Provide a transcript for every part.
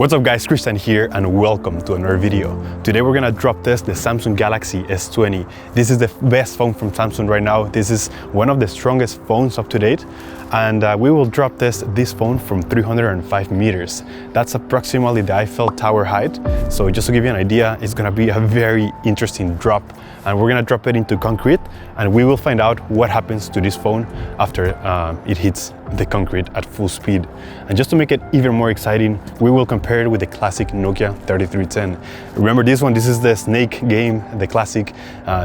What's up guys, Christian here and welcome to another video. Today we're gonna drop test the Samsung Galaxy S20. This is the best phone from Samsung right now. This is one of the strongest phones up to date. And we will drop test this phone from 305 meters. That's approximately the Eiffel Tower height. So just to give you an idea, it's gonna be a very interesting drop. And we're gonna drop it into concrete and we will find out what happens to this phone after it hits the concrete at full speed. And just to make it even more exciting, we will compare it with the classic Nokia 3310. Remember this one, this is the Snake game, the classic.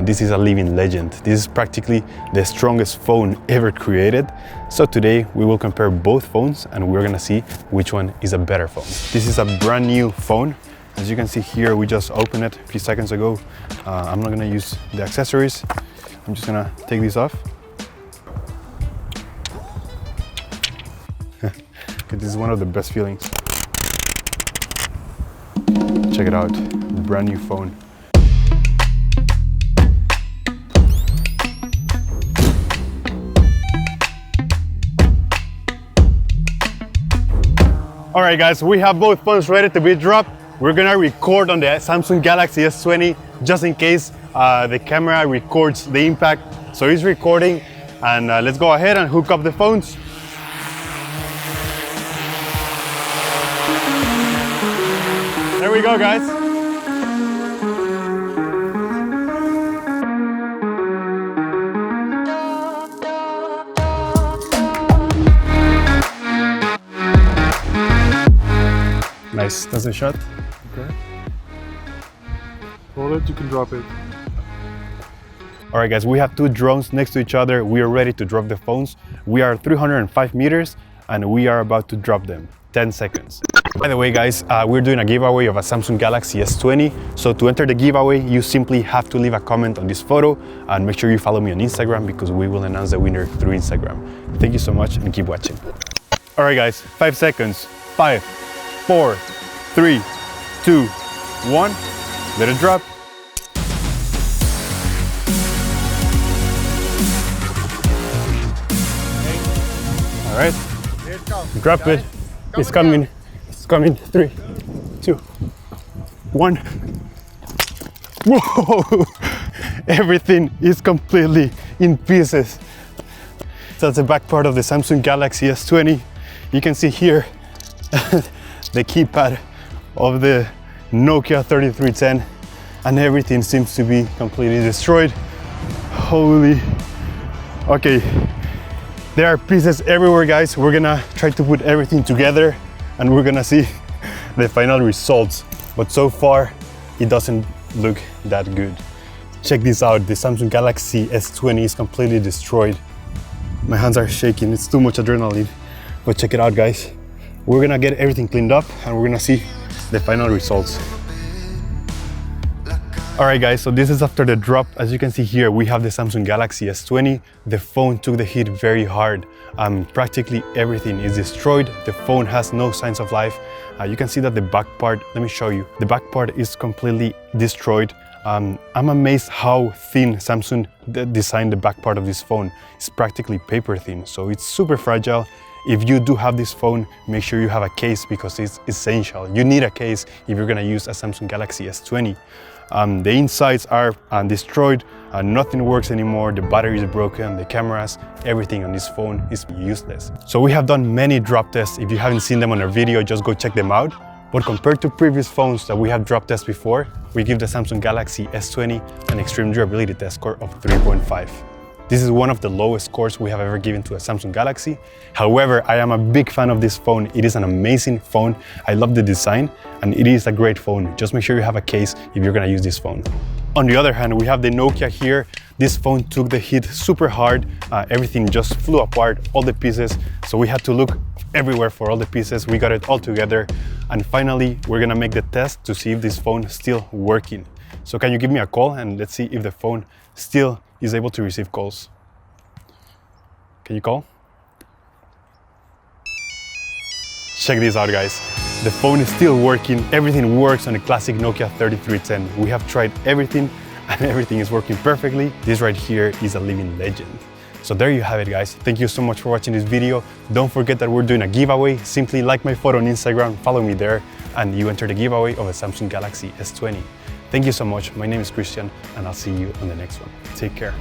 This is a living legend. This is practically the strongest phone ever created. So today we will compare both phones and we're gonna see which one is a better phone. This is a brand new phone. As you can see here, we just opened it a few seconds ago. I'm not gonna use the accessories. I'm just gonna take this off. This is one of the best feelings. Check it out, brand new phone. All right guys, we have both phones ready to be dropped. We're gonna record on the Samsung Galaxy S20 just in case the camera records the impact. So it's recording and let's go ahead and hook up the phones. There we go guys. Nice, that's a shot. Okay. Hold it, you can drop it. All right guys, we have two drones next to each other. We are ready to drop the phones. We are 305 meters and we are about to drop them. 10 seconds. By the way guys, we're doing a giveaway of a Samsung Galaxy S20. So to enter the giveaway, you simply have to leave a comment on this photo and make sure you follow me on Instagram because we will announce the winner through Instagram. Thank you so much and keep watching. All right guys, 5 seconds. 5, 4, 3, 2, 1. Let it drop. All right. Drop it. It's coming. It's coming. 3, 2, 1. Whoa! Everything is completely in pieces. That's the back part of the Samsung Galaxy S20. You can see here the keypad of the Nokia 3310 and everything seems to be completely destroyed. Holy. Okay. There are pieces everywhere guys. We're gonna try to put everything together and we're gonna see the final results. But so far, it doesn't look that good. Check this out, the Samsung Galaxy S20 is completely destroyed. My hands are shaking, it's too much adrenaline. But check it out guys. We're gonna get everything cleaned up and we're gonna see the final results. All right guys, so this is after the drop. As you can see here, we have the Samsung Galaxy S20. The phone took the hit very hard. Practically everything is destroyed. The phone has no signs of life. You can see that the back part, let me show you. The back part is completely destroyed. I'm amazed how thin Samsung designed the back part of this phone. It's practically paper thin, so it's super fragile. If you do have this phone, make sure you have a case because it's essential. You need a case if you're gonna use a Samsung Galaxy S20. The insides are destroyed, nothing works anymore, the battery is broken, the cameras, everything on this phone is useless. So we have done many drop tests. If you haven't seen them on our video, just go check them out. But compared to previous phones that we have drop tests before, we give the Samsung Galaxy S20 an extreme durability test score of 3.5. This is one of the lowest scores we have ever given to a Samsung Galaxy. However, I am a big fan of this phone. It is an amazing phone. I love the design and it is a great phone. Just make sure you have a case if you're gonna use this phone. On the other hand, we have the Nokia here. This phone took the hit super hard. Everything just flew apart, all the pieces. So we had to look everywhere for all the pieces. We got it all together. And finally, we're gonna make the test to see if this phone is still working. So can you give me a call and let's see if the phone still is able to receive calls. Can you call? Check this out guys. The phone is still working. Everything works on the classic Nokia 3310. We have tried everything and everything is working perfectly. This right here is a living legend. So there you have it, guys. Thank you so much for watching this video. Don't forget that we're doing a giveaway. Simply like my photo on Instagram, follow me there, and you enter the giveaway of a Samsung Galaxy S20. Thank you so much. My name is Christian, and I'll see you on the next one. Take care.